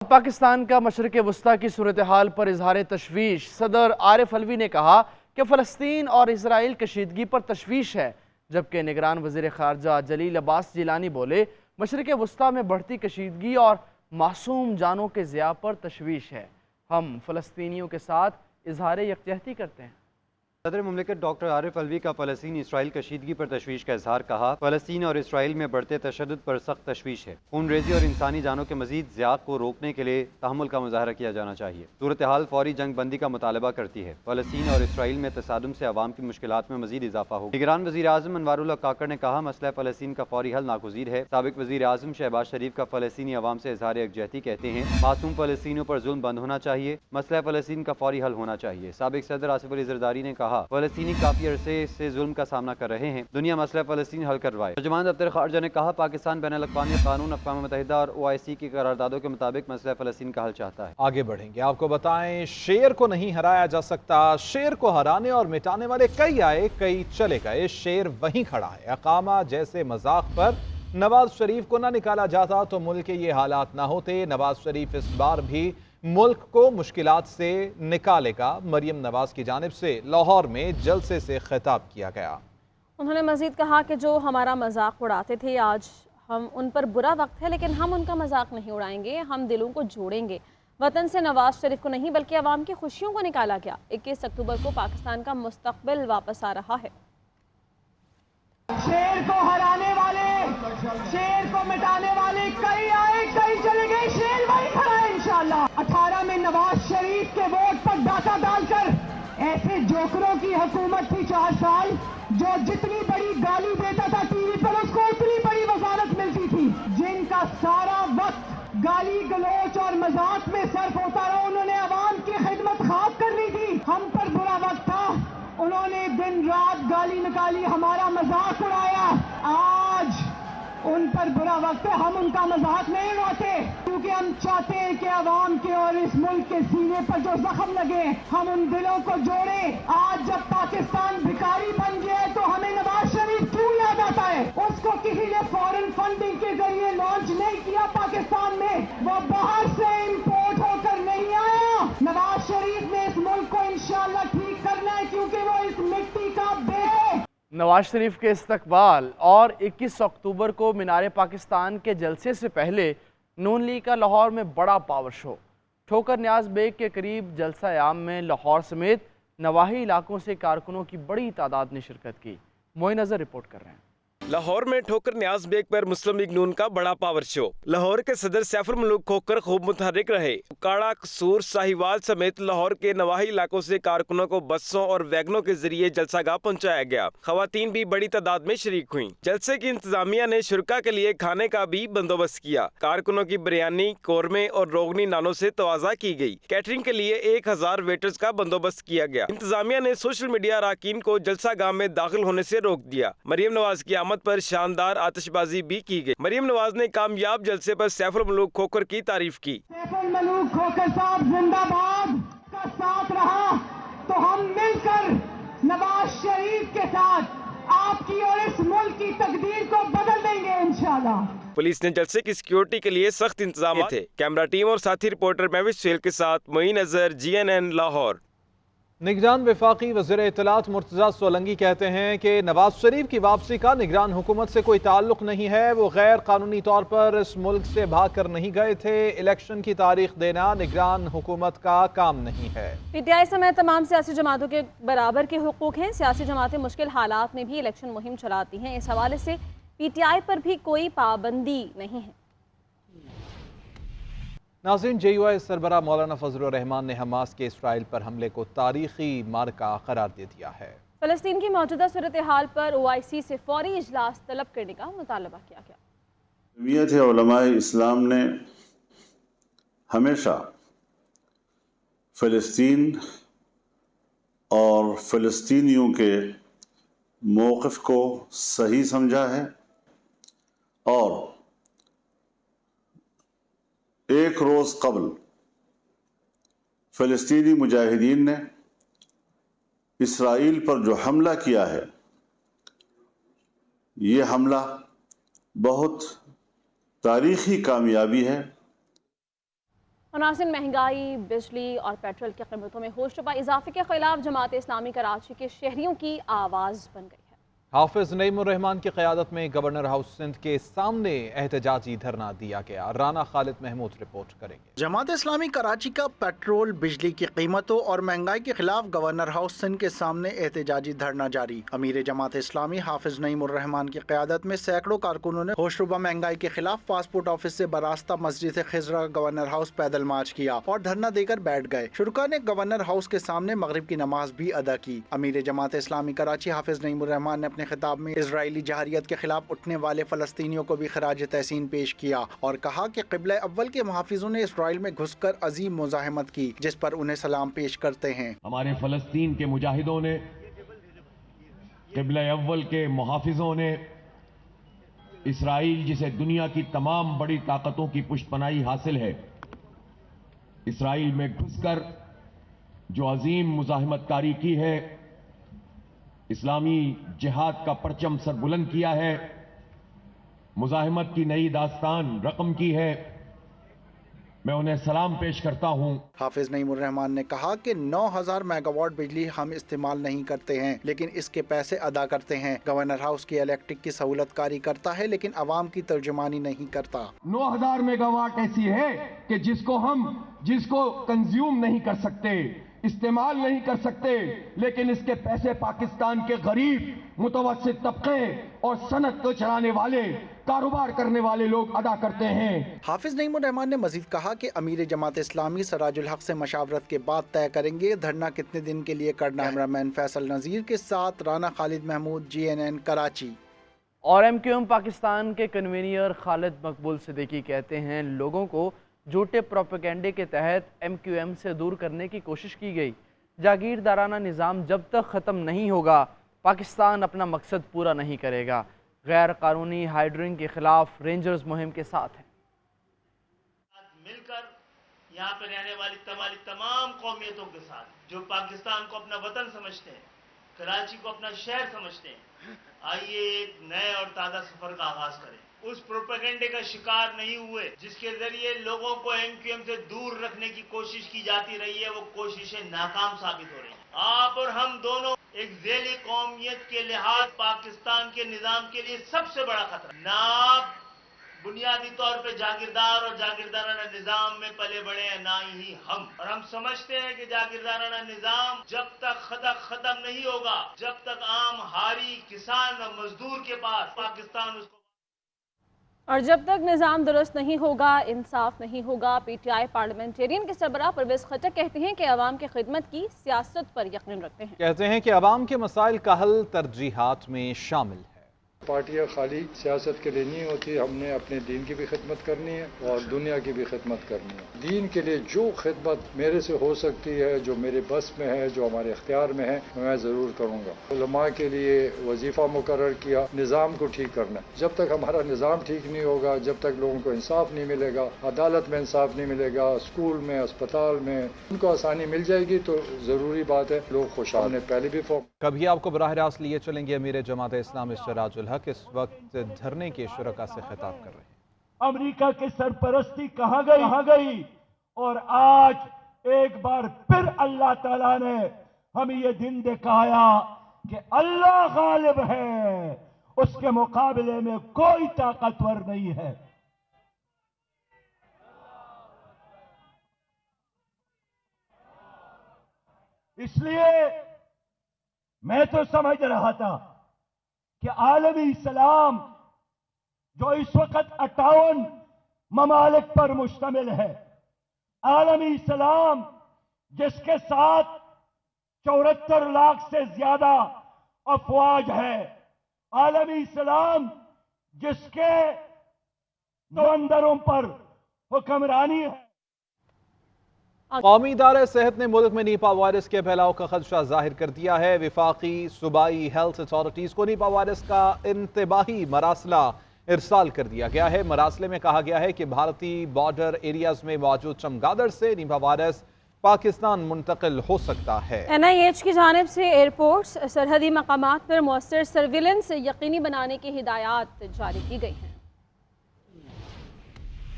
پاکستان کا مشرق وسطی کی صورتحال پر اظہار تشویش۔ صدر عارف علوی نے کہا کہ فلسطین اور اسرائیل کشیدگی پر تشویش ہے، جبکہ نگران وزیر خارجہ جلیل عباس جیلانی بولے مشرق وسطی میں بڑھتی کشیدگی اور معصوم جانوں کے ضیاع پر تشویش ہے۔ ہم فلسطینیوں کے ساتھ اظہار یکجہتی کرتے ہیں۔ صدر مملکت ڈاکٹر عارف علوی کا فلسطین اسرائیل کشیدگی پر تشویش کا اظہار۔ کہا فلسطین اور اسرائیل میں بڑھتے تشدد پر سخت تشویش ہے۔ خون ریزی اور انسانی جانوں کے مزید ضیاع کو روکنے کے لیے تحمل کا مظاہرہ کیا جانا چاہیے۔ صورتحال فوری جنگ بندی کا مطالبہ کرتی ہے۔ فلسطین اور اسرائیل میں تصادم سے عوام کی مشکلات میں مزید اضافہ ہوگا۔ نگران وزیر اعظم انوار اللہ کاکڑ نے کہا مسئلہ فلسطین کا فوری حل ناگزیر ہے۔ سابق وزیر اعظم شہباز شریف کا فلسطینی عوام سے اظہار یکجہتی کہتے ہیں معصوم فلسطینیوں پر ظلم بند ہونا چاہیے، مسئلہ فلسطین کا فوری حل ہونا چاہیے۔ سابق صدر آصف علی زرداری نے کہا فلسطینی کافی عرصے سے ظلم کا سامنا کر رہے ہیں، دنیا مسئلہ فلسطین حل کروائے۔ ترجمان دفتر خارجہ نے کہا پاکستان بین الاقوامی قانون، اقوام متحدہ اور OIC کی قراردادوں کے مطابق مسئلہ فلسطین کا حل چاہتا ہے۔ آگے بڑھیں گے، آپ کو بتائیں شیر کو نہیں ہرایا جا سکتا، شیر کو ہرانے اور مٹانے والے کئی آئے کئی چلے گئے، شیر وہیں کھڑا ہے۔ اقامہ جیسے مذاق پر نواز شریف کو نہ نکالا جاتا تو ملک کے یہ حالات نہ ہوتے۔ نواز شریف اس بار بھی ملک کو مشکلات سے نکالے گا۔ مریم نواز کی جانب سے لاہور میں جلسے سے خطاب کیا گیا۔ انہوں نے مزید کہا کہ جو ہمارا مذاق اڑاتے تھے آج ہم ان پر برا وقت ہے، لیکن ہم ان کا مذاق نہیں اڑائیں گے، ہم دلوں کو جوڑیں گے۔ وطن سے نواز شریف کو نہیں بلکہ عوام کی خوشیوں کو نکالا گیا۔ 21 اکتوبر کو پاکستان کا مستقبل واپس آ رہا ہے۔ شیر کو ہرانے والے، شیر کو مٹانے والے کئی آئے کئی چلے گئے، شیر وہی کھڑا ہے انشاءاللہ۔ 18 میں نواز شریف کے ووٹ پر ڈاکہ ڈال کر ایسے جوکروں کی حکومت تھی 4 سال، جو جتنی بڑی گالی دیتا تھا ٹی وی پر اس کو اتنی بڑی وزارت ملتی تھی، جن کا سارا وقت گالی گلوچ اور مذاق میں صرف ہوتا رہا۔ انہوں نے عوام کی خدمت خواب کرنی تھی، ہم پر برا وقت تھا، انہوں نے دن رات گالی نکالی، ہمارا مذاق اڑایا۔ آج ان پر برا وقت ہے، ہم ان کا مذاق نہیں اڑاتے، کیونکہ ہم چاہتے ہیں کہ عوام کے اور اس ملک کے سینے پر جو زخم لگے ہم ان دلوں کو جوڑیں۔ آج جب پاکستان بھکاری بن گیا ہے تو ہمیں نواز شریف کیوں یاد آتا ہے؟ اس کو کسی نے فورن فنڈنگ کے ذریعے لانچ نہیں کیا پاکستان میں، وہ باہر سے امپورٹ ہو کر نہیں آیا۔ نواز شریف نے اس ملک کو انشاءاللہ ٹھیک کرنا ہے، کیونکہ وہ اس مٹی کا بے ہے۔ نواز شریف کے استقبال اور 21 اکتوبر کو مینار پاکستان کے جلسے سے پہلے نون لیگ کا لاہور میں بڑا پاور شو۔ ٹھوکر نیاز بیگ کے قریب جلسہ عام میں لاہور سمیت نواحی علاقوں سے کارکنوں کی بڑی تعداد نے شرکت کی۔ معین اظہر رپورٹ کر رہے ہیں۔ لاہور میں ٹھوکر نیاز بیگ پر مسلم لیگ نون کا بڑا پاور شو۔ لاہور کے صدر سیف الملوک کھوکھر خوب متحرک رہے۔ کاڑا، قصور، ساہیوال سمیت لاہور کے نواحی علاقوں سے کارکنوں کو بسوں اور ویگنوں کے ذریعے جلسہ گاہ پہنچایا گیا۔ خواتین بھی بڑی تعداد میں شریک ہوئیں۔ جلسے کی انتظامیہ نے شرکا کے لیے کھانے کا بھی بندوبست کیا۔ کارکنوں کی بریانی، قورمے اور روغنی نانوں سے تواضع کی گئی۔ کیٹرنگ کے لیے 1000 ویٹرز کا بندوبست کیا گیا۔ انتظامیہ نے سوشل میڈیا اراکین کو جلسہ گاہ میں داخل ہونے سے روک دیا۔ مریم نواز کی آمد پر شاندار آتش بازی بھی کی گئی۔ مریم نواز نے کامیاب جلسے پر سیف الملوک کھوکھر کی تعریف کی۔ سیف الملوک کھوکھر صاحب زندہ باد کا ساتھ رہا تو ہم مل کر نواز شریف کے ساتھ آپ کی اور اس ملک کی تقدیر کو بدل دیں گے انشاءاللہ۔ پولیس نے جلسے کی سیکیورٹی کے لیے سخت انتظامات تھے۔ کیمرہ ٹیم اور ساتھی رپورٹر مہوش سہیل کے ساتھ معین اظہر، GNN لاہور۔ نگران وفاقی وزیر اطلاعات مرتضی سولنگی کہتے ہیں کہ نواز شریف کی واپسی کا نگران حکومت سے کوئی تعلق نہیں ہے، وہ غیر قانونی طور پر اس ملک سے بھاگ کر نہیں گئے تھے، الیکشن کی تاریخ دینا نگران حکومت کا کام نہیں ہے۔ PTI سمیت تمام سیاسی جماعتوں کے برابر کے حقوق ہیں، سیاسی جماعتیں مشکل حالات میں بھی الیکشن مہم چلاتی ہیں، اس حوالے سے PTI پر بھی کوئی پابندی نہیں ہے۔ ناظرین، JUI سربراہ مولانا فضل الرحمان نے حماس کے اسرائیل پر حملے کو تاریخی معرکہ قرار دے دیا ہے۔ فلسطین کی موجودہ صورتحال پر OIC سے فوری اجلاس طلب کرنے کا مطالبہ کیا گیا۔ جمعیت علماء اسلام نے ہمیشہ فلسطین اور فلسطینیوں کے موقف کو صحیح سمجھا ہے اور ایک روز قبل فلسطینی مجاہدین نے اسرائیل پر جو حملہ کیا ہے، یہ حملہ بہت تاریخی کامیابی ہے۔ ناظرین، مہنگائی، بجلی اور پیٹرول کی قیمتوں میں ہوشربا اضافے کے خلاف جماعت اسلامی کراچی کے شہریوں کی آواز بن گئی ہے۔ حافظ نعیم الرحمان کی قیادت میں گورنر ہاؤس سندھ کے سامنے احتجاجی دھرنا دیا گیا۔ رانا خالد محمود رپورٹ کریں گے۔ جماعت اسلامی کراچی کا پیٹرول، بجلی کی قیمتوں اور مہنگائی کے خلاف گورنر ہاؤس سندھ کے سامنے احتجاجی دھرنا جاری۔ امیر جماعت اسلامی حافظ نعیم الرحمان کی قیادت میں سینکڑوں کارکنوں نے ہوشربا مہنگائی کے خلاف پاسپورٹ آفس سے براستہ مسجد خضرا گورنر ہاؤس پیدل مارچ کیا اور دھرنا دے کر بیٹھ گئے۔ شرکاء نے گورنر ہاؤس کے سامنے مغرب کی نماز بھی ادا کی۔ امیر جماعت اسلامی کراچی حافظ نعیم الرحمان نے اپنے خطاب میں اسرائیلی جارحیت کے خلاف اٹھنے والے فلسطینیوں کو بھی خراج تحسین پیش کیا اور کہا کہ قبلہ اول کے محافظوں نے اسرائیل میں گھس کر عظیم مزاحمت کی، جس پر انہیں سلام پیش کرتے ہیں۔ ہمارے فلسطین کے مجاہدوں نے، قبلہ اول کے محافظوں نے اسرائیل جسے دنیا کی تمام بڑی طاقتوں کی پشت پناہی حاصل ہے، اسرائیل میں گھس کر جو عظیم مزاحمت کاری کی ہے، اسلامی جہاد کا پرچم سر بلند کیا ہے، مزاحمت کی نئی داستان رقم کی ہے، میں انہیں سلام پیش کرتا ہوں۔ حافظ نعیم الرحمان نے کہا کہ 9000 میگا واٹ بجلی ہم استعمال نہیں کرتے ہیں لیکن اس کے پیسے ادا کرتے ہیں۔ گورنر ہاؤس کی الیکٹرک کی سہولت کاری کرتا ہے لیکن عوام کی ترجمانی نہیں کرتا۔ 9000 میگا واٹ ایسی ہے کہ جس کو کنزیوم نہیں کر سکتے، استعمال نہیں کر سکتے، لیکن اس کے پیسے پاکستان کے غریب، متوسط طبقے اور صنعت کو چلانے والے، کاروبار کرنے والے لوگ ادا کرتے ہیں۔ حافظ نعیم الرحمان نے مزید کہا کہ امیر جماعت اسلامی سراج الحق سے مشاورت کے بعد طے کریں گے دھرنا کتنے دن کے لیے کرنا ہے۔ کیمرامین فیصل نذیر کے ساتھ رانا خالد محمود، GNN کراچی۔ اور MQM پاکستان کے کنوینر خالد مقبول صدیقی کہتے ہیں لوگوں کو جھوٹے پروپیگنڈے کے تحت MQM سے دور کرنے کی کوشش کی گئی۔ جاگیردارانہ نظام جب تک ختم نہیں ہوگا پاکستان اپنا مقصد پورا نہیں کرے گا۔ غیر قانونی ہائیڈرنگ کے خلاف رینجرز مہم کے ساتھ ہیں۔ مل کر یہاں پہ رہنے والی تمام قومیتوں کے ساتھ جو پاکستان کو اپنا وطن سمجھتے ہیں، کراچی کو اپنا شہر سمجھتے ہیں، آئیے ایک نئے اور تازہ سفر کا آغاز کریں۔ اس پروپیگنڈے کا شکار نہیں ہوئے جس کے ذریعے لوگوں کو MQM سے دور رکھنے کی کوشش کی جاتی رہی ہے، وہ کوششیں ناکام ثابت ہو رہی ہیں۔ آپ اور ہم دونوں ایک ذیلی قومیت کے لحاظ پاکستان کے نظام کے لیے سب سے بڑا خطرہ، نہ آپ بنیادی طور پہ جاگیردار اور جاگیردارانہ نظام میں پلے بڑے ہیں، نہ ہی ہم، اور ہم سمجھتے ہیں کہ جاگیردارانہ نظام جب تک ختم نہیں ہوگا، جب تک عام ہاری کسان اور مزدور کے پاس پاکستان اس کو، اور جب تک نظام درست نہیں ہوگا، انصاف نہیں ہوگا۔ PTI پارلیمنٹرین کے سربراہ پرویز خٹک کہتے ہیں کہ عوام کی خدمت کی سیاست پر یقین رکھتے ہیں۔ کہتے ہیں کہ عوام کے مسائل کا حل ترجیحات میں شامل ہے۔ پارٹیاں خالی سیاست کے لیے نہیں ہوتی، ہم نے اپنے دین کی بھی خدمت کرنی ہے اور دنیا کی بھی خدمت کرنی ہے۔ دین کے لیے جو خدمت میرے سے ہو سکتی ہے، جو میرے بس میں ہے، جو ہمارے اختیار میں ہے، میں ضرور کروں گا۔ علماء کے لیے وظیفہ مقرر کیا، نظام کو ٹھیک کرنا ہے۔ جب تک ہمارا نظام ٹھیک نہیں ہوگا، جب تک لوگوں کو انصاف نہیں ملے گا، عدالت میں انصاف نہیں ملے گا، اسکول میں، اسپتال میں ان کو آسانی مل جائے گی تو ضروری بات ہے لوگ خوشحال ہیں۔ پہلے بھی کبھی آپ کو براہ راست لیے چلیں گے امیر جماعت اسلامی سراج الحق اس وقت دھرنے کے شرکاء سے خطاب کر رہے ہیں۔ امریکہ کی سرپرستی کہاں گئی اور آج ایک بار پھر اللہ تعالیٰ نے ہمیں یہ دن دکھایا کہ اللہ غالب ہے، اس کے مقابلے میں کوئی طاقتور نہیں ہے۔ اس لیے میں تو سمجھ رہا تھا کہ عالمی اسلام جو اس وقت 58 ممالک پر مشتمل ہے، عالمی اسلام جس کے ساتھ 74 لاکھ سے زیادہ افواج ہے، عالمی اسلام جس کے سمندروں پر حکمرانی ہے۔ قومی ادارہ صحت نے ملک میں نیپا وائرس کے پھیلاؤ کا خدشہ ظاہر کر دیا ہے۔ وفاقی صوبائی ہیلتھ اتھارٹیز کو نیپا وائرس کا انتباہی مراسلہ ارسال کر دیا گیا ہے۔ مراسلے میں کہا گیا ہے کہ بھارتی بارڈر ایریاز میں موجود چمگادڑ سے نیپا وائرس پاکستان منتقل ہو سکتا ہے۔ NIH کی جانب سے ایئرپورٹس، سرحدی مقامات پر مؤثر سرویلنس یقینی بنانے کی ہدایات جاری کی گئی ہیں۔